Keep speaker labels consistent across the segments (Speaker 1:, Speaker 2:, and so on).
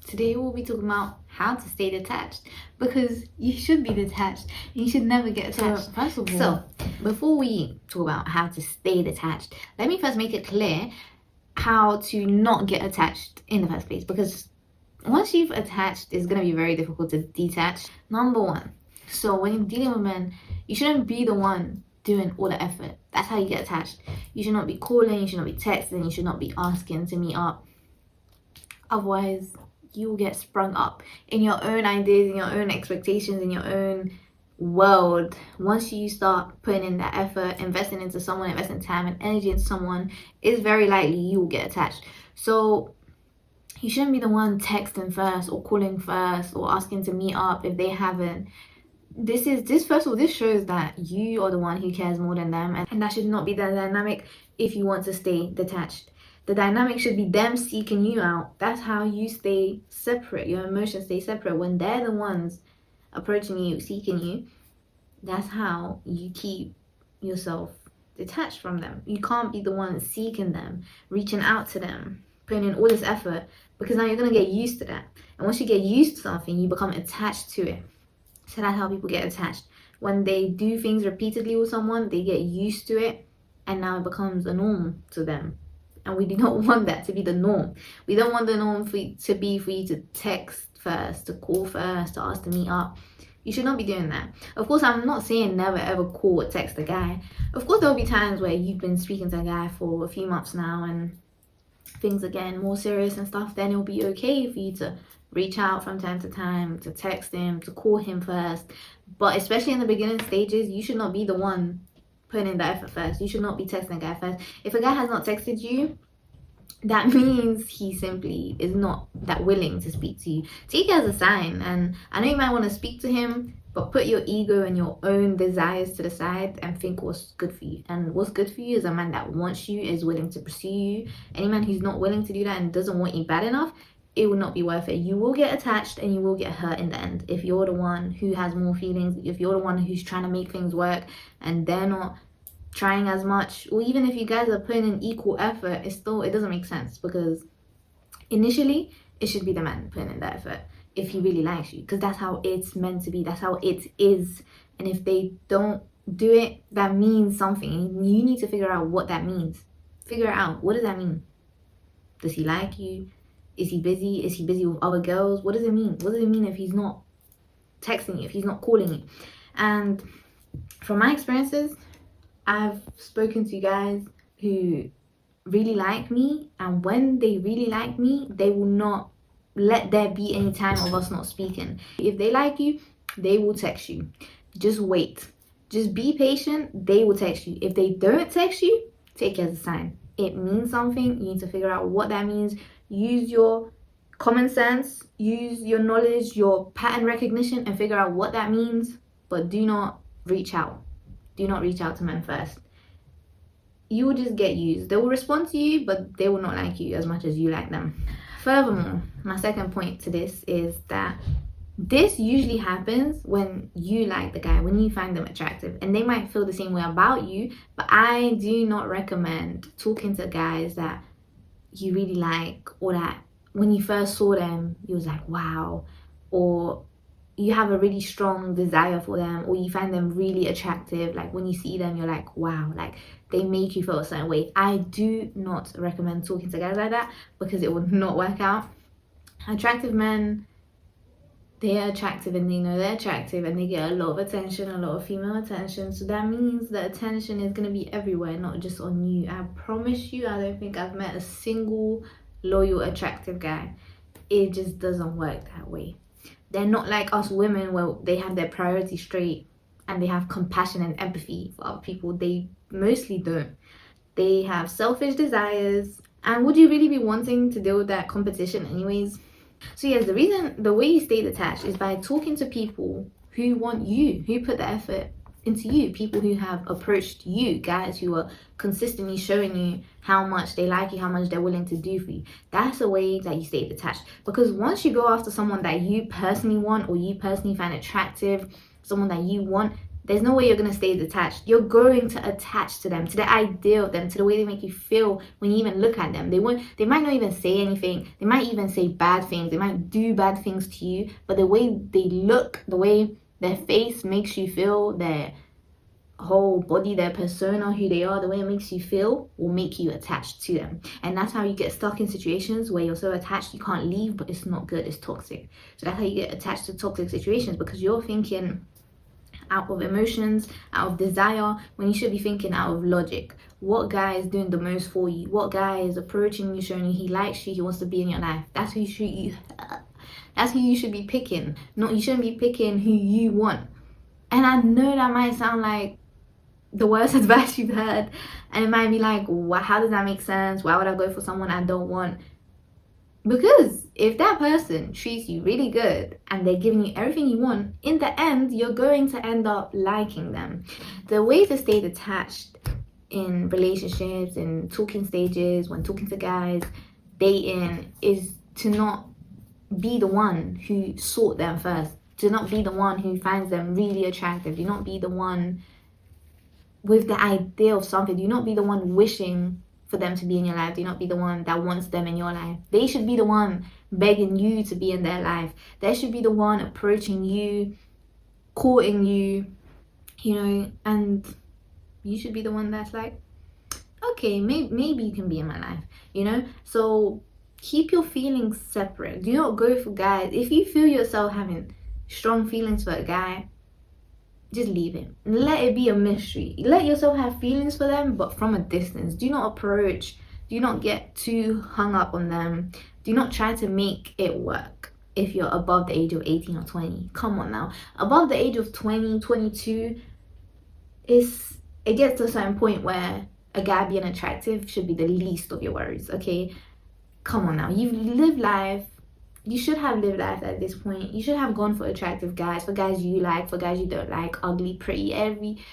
Speaker 1: Today we'll be talking about how to stay detached, because you should be detached. You should never get attached.
Speaker 2: So, first of all,
Speaker 1: So, before we talk about how to stay detached, let me first make it clear how to not get attached in the first place, because once you've attached, it's going to be very difficult to detach. Number one, so when you're dealing with men, you shouldn't be the one doing all the effort. That's how you get attached. You should not be calling, you should not be texting, you should not be asking to meet up. Otherwise, you will get sprung up in your own ideas, in your own expectations, in your own world. Once you start putting in that effort, investing into someone, investing time and energy into someone, it's very likely you will get attached. So you shouldn't be the one texting first or calling first or asking to meet up if they haven't. This first of all, this shows that you are the one who cares more than them, and that should not be the dynamic if you want to stay detached. The dynamic should be them seeking you out. That's how you stay separate. Your emotions stay separate. When they're the ones approaching you, seeking you, that's how you keep yourself detached from them. You can't be the one seeking them, reaching out to them, putting in all this effort, because now you're going to get used to that. And once you get used to something, you become attached to it. So that's how people get attached. When they do things repeatedly with someone, they get used to it, and now it becomes a norm to them. And we do not want that to be the norm. We don't want the norm for you to text first, to call first, to ask to meet up. You should not be doing that. Of course, I'm not saying never ever call or text a guy. Of course, there will be times where you've been speaking to a guy for a few months now and things are getting more serious and stuff. Then it'll be okay for you to reach out from time to time, to text him, to call him first. But especially in the beginning stages, you should not be the one putting in the effort first. You should not be texting a guy first. If a guy has not texted you, that means he simply is not that willing to speak to you. Take it as a sign. And I know you might want to speak to him, but put your ego and your own desires to the side and think what's good for you. And what's good for you is a man that wants you, is willing to pursue you. Any man who's not willing to do that and doesn't want you bad enough, it will not be worth it. You will get attached and you will get hurt in the end if you're the one who has more feelings, if you're the one who's trying to make things work and they're not trying as much. Or even if you guys are putting in equal effort, it doesn't make sense, because initially it should be the man putting in the effort if he really likes you, because that's how it's meant to be, that's how it is. And if they don't do it, that means something. You need to figure out what that means. Figure out, what does that mean? Does he like you? Is he busy? Is he busy with other girls? What does it mean? What does it mean if he's not texting you, if he's not calling you? And from my experiences, I've spoken to guys who really like me, and when they really like me, they will not let there be any time of us not speaking. If they like you, they will text you. Just wait. Just be patient. They will text you. If they don't text you, take it as a sign. It means something. You need to figure out what that means. Use your common sense, use your knowledge, your pattern recognition, and figure out what that means. But do not reach out. Do not reach out to men first. You will just get used. They will respond to you, but they will not like you as much as you like them. Furthermore, my second point to this is that this usually happens when you like the guy, when you find them attractive, and they might feel the same way about you. But I do not recommend talking to guys that you really like, or that when you first saw them you was like wow, or you have a really strong desire for them, or you find them really attractive. Like when you see them you're like wow, like they make you feel a certain way. I do not recommend talking to guys like that, because it will not work out. Attractive men, they are attractive and they know they're attractive, and they get a lot of attention, a lot of female attention. So that means the attention is going to be everywhere, not just on you. I promise you, I don't think I've met a single loyal attractive guy. It just doesn't work that way. They're not like us women where they have their priorities straight and they have compassion and empathy for other people. They mostly don't. They have selfish desires. And would you really be wanting to deal with that competition anyways? So yes, the way you stay detached is by talking to people who want you, who put the effort into you, people who have approached you, guys who are consistently showing you how much they like you, how much they're willing to do for you. That's a way that you stay detached. Because once you go after someone that you personally want, or you personally find attractive, someone that you want, There's no way you're going to stay detached. You're going to attach to them, to the idea of them, to the way they make you feel when you even look at them. They might not even say anything. They might even say bad things. They might do bad things to you, but the way they look, the way their face makes you feel, their whole body, their persona, who they are, the way it makes you feel will make you attached to them. And that's how you get stuck in situations where you're so attached you can't leave, but it's not good, it's toxic. So that's how you get attached to toxic situations, because you're thinking out of emotions, out of desire, when you should be thinking out of logic. What guy is doing the most for you? What guy is approaching you, showing you he likes you, he wants to be in your life? That's who you should be picking. Not, you shouldn't be picking who you want. And I know that might sound like the worst advice you've heard, and it might be like, how does that make sense? Why would I go for someone I don't want? Because if that person treats you really good and they're giving you everything you want, in the end you're going to end up liking them. The way to stay detached in relationships, in talking stages, when talking to guys, dating, is to not be the one who sought them first. Do not be the one who finds them really attractive. Do not be the one with the idea of something. Do not be the one wishing for them to be in your life. Do not be the one that wants them in your life. They should be the one begging you to be in their life. They should be the one approaching you, courting you, and you should be the one that's like, okay, maybe you can be in my life, So keep your feelings separate. Do not go for guys. If you feel yourself having strong feelings for a guy, just leave it. Let it be a mystery. Let yourself have feelings for them, but from a distance. Do not approach. Do not get too hung up on them. Do not try to make it work if you're above the age of 18 or 20. Come on now. Above the age of 20, 22, it gets to a certain point where a guy being attractive should be the least of your worries, okay? Come on now. You've lived life. You should have lived life at this point. You should have gone for attractive guys, for guys you like, for guys you don't like, ugly, pretty, every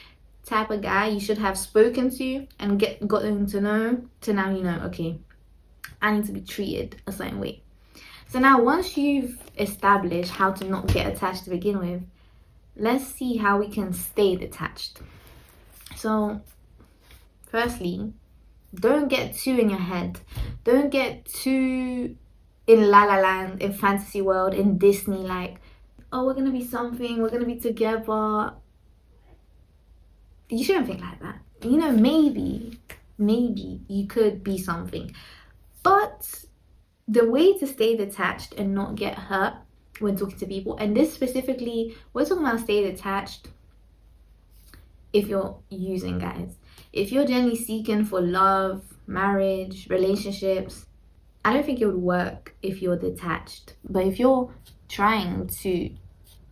Speaker 1: type of guy you should have spoken to and gotten to know, to now you know, okay, I need to be treated a certain way. So now once you've established how to not get attached to begin with, let's see how we can stay detached. So firstly, don't get too in your head. Don't get too in La La Land, in fantasy world, in Disney, like, oh, we're gonna be something, we're gonna be together. You shouldn't think like that. Maybe you could be something, but the way to stay detached and not get hurt when talking to people, and this specifically, we're talking about stay detached if you're using guys. If you're generally seeking for love, marriage, relationships, I don't think it would work if you're detached. But if you're trying to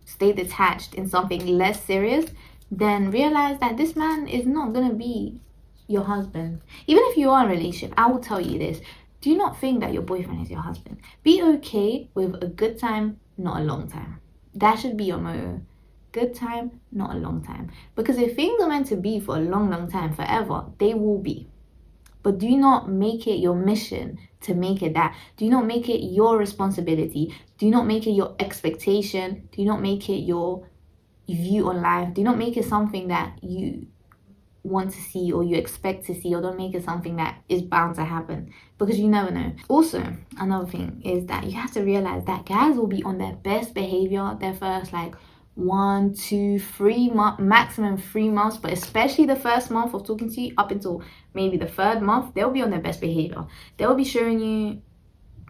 Speaker 1: stay detached in something less serious, then realize that this man is not going to be your husband. Even if you are in a relationship, I will tell you this. Do not think that your boyfriend is your husband. Be okay with a good time, not a long time. That should be your motto. Good time, not a long time. Because if things are meant to be for a long, long time, forever, they will be. But do not make it your mission to make it that. Do not make it your responsibility. Do not make it your expectation. Do not make it your view on life. Do not make it something that you want to see or you expect to see, or don't make it something that is bound to happen, because you never know. Also, another thing is that you have to realize that guys will be on their best behavior their first 1, 2, 3 months, maximum 3 months, but especially the first month of talking to you up until maybe the 3rd month, they'll be on their best behavior. They'll be showing you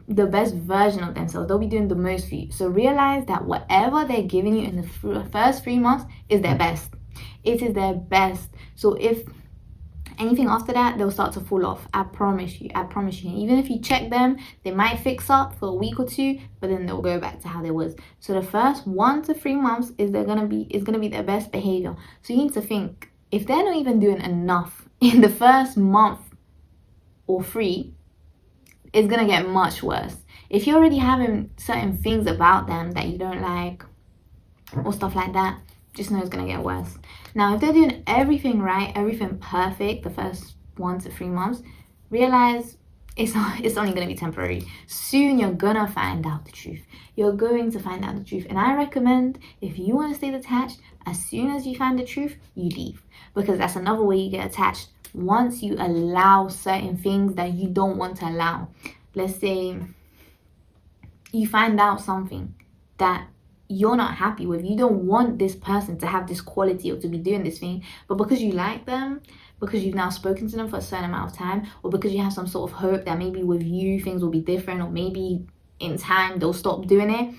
Speaker 1: the best version of themselves. They'll be doing the most for you. So realize that whatever they're giving you in the first 3 months is their best. It is their best. So if anything after that, they'll start to fall off. I promise you. Even if you check them, they might fix up for a week or 2, but then they'll go back to how they was. So the first 1 to 3 months is gonna be their best behavior. So you need to think, if they're not even doing enough in the first month or 3, it's gonna get much worse. If you're already having certain things about them that you don't like or stuff like that, just know it's gonna get worse. Now, if they're doing everything right, everything perfect the first 1 to 3 months, realize it's only going to be temporary. Soon you're gonna find out the truth. You're going to find out the truth. And I recommend, if you want to stay detached, as soon as you find the truth, you leave. Because that's another way you get attached. Once you allow certain things that you don't want to allow. Let's say you find out something that you're not happy with. You don't want this person to have this quality or to be doing this thing, but because you like them, because you've now spoken to them for a certain amount of time, or because you have some sort of hope that maybe with you things will be different, or maybe in time they'll stop doing it,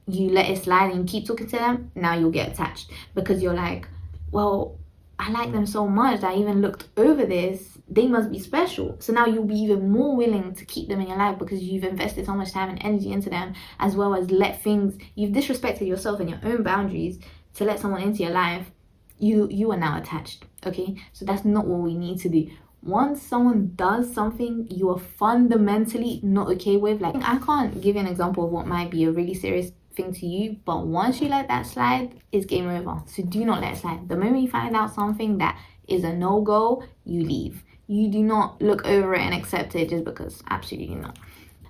Speaker 1: you let it slide and you keep talking to them. Now you'll get attached because you're like, well, I like them so much that I even looked over this. They must be special. So now you'll be even more willing to keep them in your life because you've invested so much time and energy into them, as well as you've disrespected yourself and your own boundaries to let someone into your life. You are now attached. Okay, so that's not what we need to do. Once someone does something you are fundamentally not okay with, like, I can't give you an example of what might be a really serious thing to you, but once you let that slide, it's game over. So do not let it slide. The moment you find out something that is a no-go, you leave. You do not look over it and accept it just because. Absolutely not.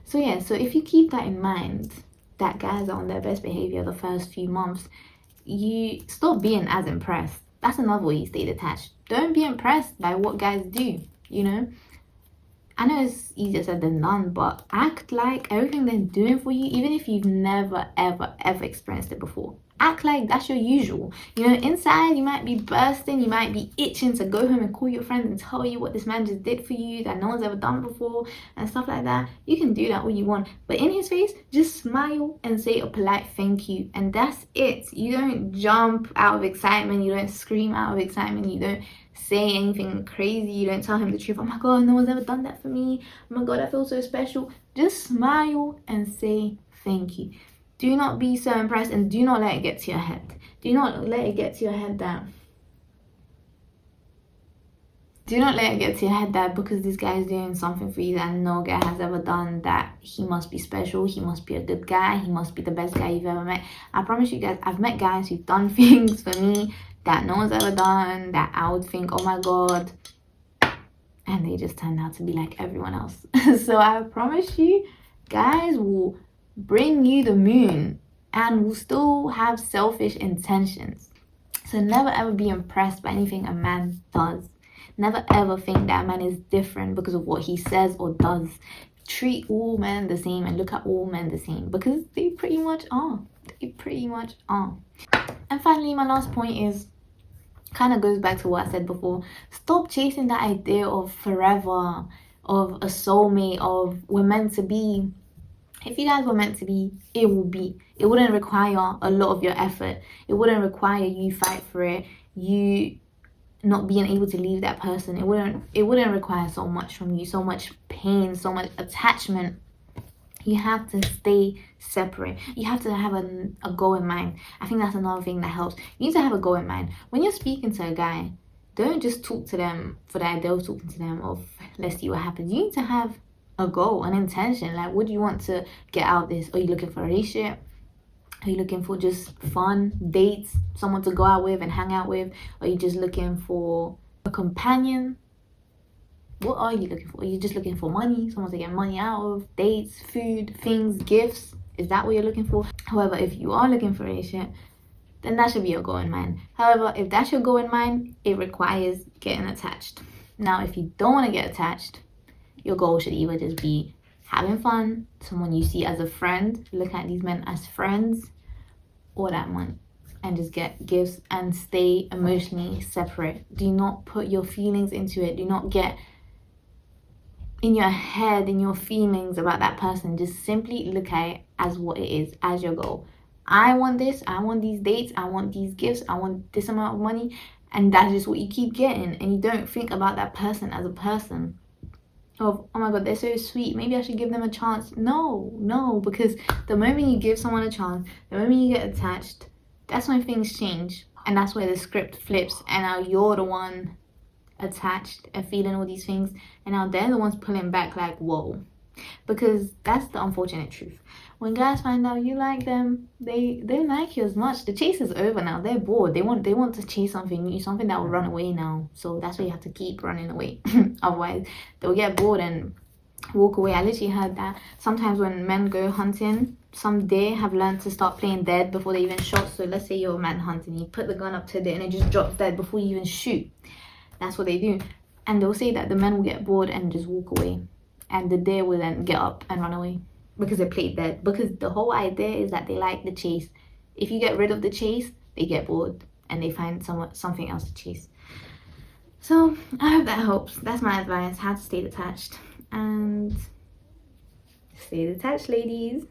Speaker 1: So yeah, so if you keep that in mind, that guys are on their best behavior the first few months, you stop being as impressed. That's another way you stay detached. Don't be impressed by what guys do, you know. I know it's easier said than done, but act like everything they're doing for you, even if you've never, ever, ever experienced it before. Act like that's your usual. You know, inside you might be bursting, you might be itching to go home and call your friends and tell you what this man just did for you that no one's ever done before and stuff like that. You can do that all you want, but in his face, just smile and say a polite thank you, and that's it. You don't jump out of excitement, you don't scream out of excitement, you don't say anything crazy, you don't tell him the truth. Oh my god, no one's ever done that for me. Oh my god, I feel so special. Just smile and say thank you. Do not be so impressed, and do not let it get to your head. Do not let it get to your head that because this guy is doing something for you that no guy has ever done, that he must be special, he must be a good guy, he must be the best guy you've ever met. I promise you guys, I've met guys who've done things for me that no one's ever done, that I would think, oh my god, and they just turned out to be like everyone else. So I promise you, guys will bring you the moon and will still have selfish intentions. So never ever be impressed by anything a man does. Never ever think that a man is different because of what he says or does. Treat all men the same and look at all men the same, because they pretty much are. They pretty much are. And finally, my last point is kind of goes back to what I said before. Stop chasing that idea of forever, of a soulmate, of we're meant to be. If you guys were meant to be, it will be. It wouldn't require a lot of your effort. It wouldn't require you fight for it, you not being able to leave that person. It wouldn't require so much from you, so much pain, so much attachment. You have to stay separate. You have to have a goal in mind. I think that's another thing that helps. You need to have a goal in mind. When you're speaking to a guy, don't just talk to them for the idea of talking to them, of let's see what happens. You need to have a goal, an intention. Like, what do you want to get out of this? Are you looking for a relationship? Are you looking for just fun dates, someone to go out with and hang out with? Are you just looking for a companion? What are you looking for? Are you just looking for money, someone to get money out of, dates, food, things, gifts? Is that what you're looking for? However, if you are looking for a relationship, then that should be your goal in mind. However, if that's your goal in mind, it requires getting attached. Now, if you don't want to get attached, your goal should either just be having fun, someone you see as a friend, look at these men as friends, or that money, and just get gifts and stay emotionally separate. Do not put your feelings into it. Do not get in your head, in your feelings about that person. Just simply look at it as what it is, as your goal. I want this, I want these dates, I want these gifts, I want this amount of money, and that's just what you keep getting. And you don't think about that person as a person of, oh my god, they're so sweet, maybe I should give them a chance. No, because the moment you give someone a chance, the moment you get attached, that's when things change, and that's where the script flips, and now you're the one attached and feeling all these things, and now they're the ones pulling back like, whoa. Because that's the unfortunate truth. When guys find out you like them, they don't like you as much. The chase is over now. They're bored. They want to chase something new, something that will run away now. So that's why you have to keep running away. Otherwise, they'll get bored and walk away. I literally heard that sometimes when men go hunting, some deer have learned to start playing dead before they even shot. So let's say you're a man hunting, you put the gun up to the and it just drops dead before you even shoot. That's what they do. And they'll say that the men will get bored and just walk away, and the deer will then get up and run away because they played dead. Because the whole idea is that they like the chase. If you get rid of the chase, they get bored and they find something else to chase. So I hope that helps. That's my advice: how to stay detached. And stay detached, ladies.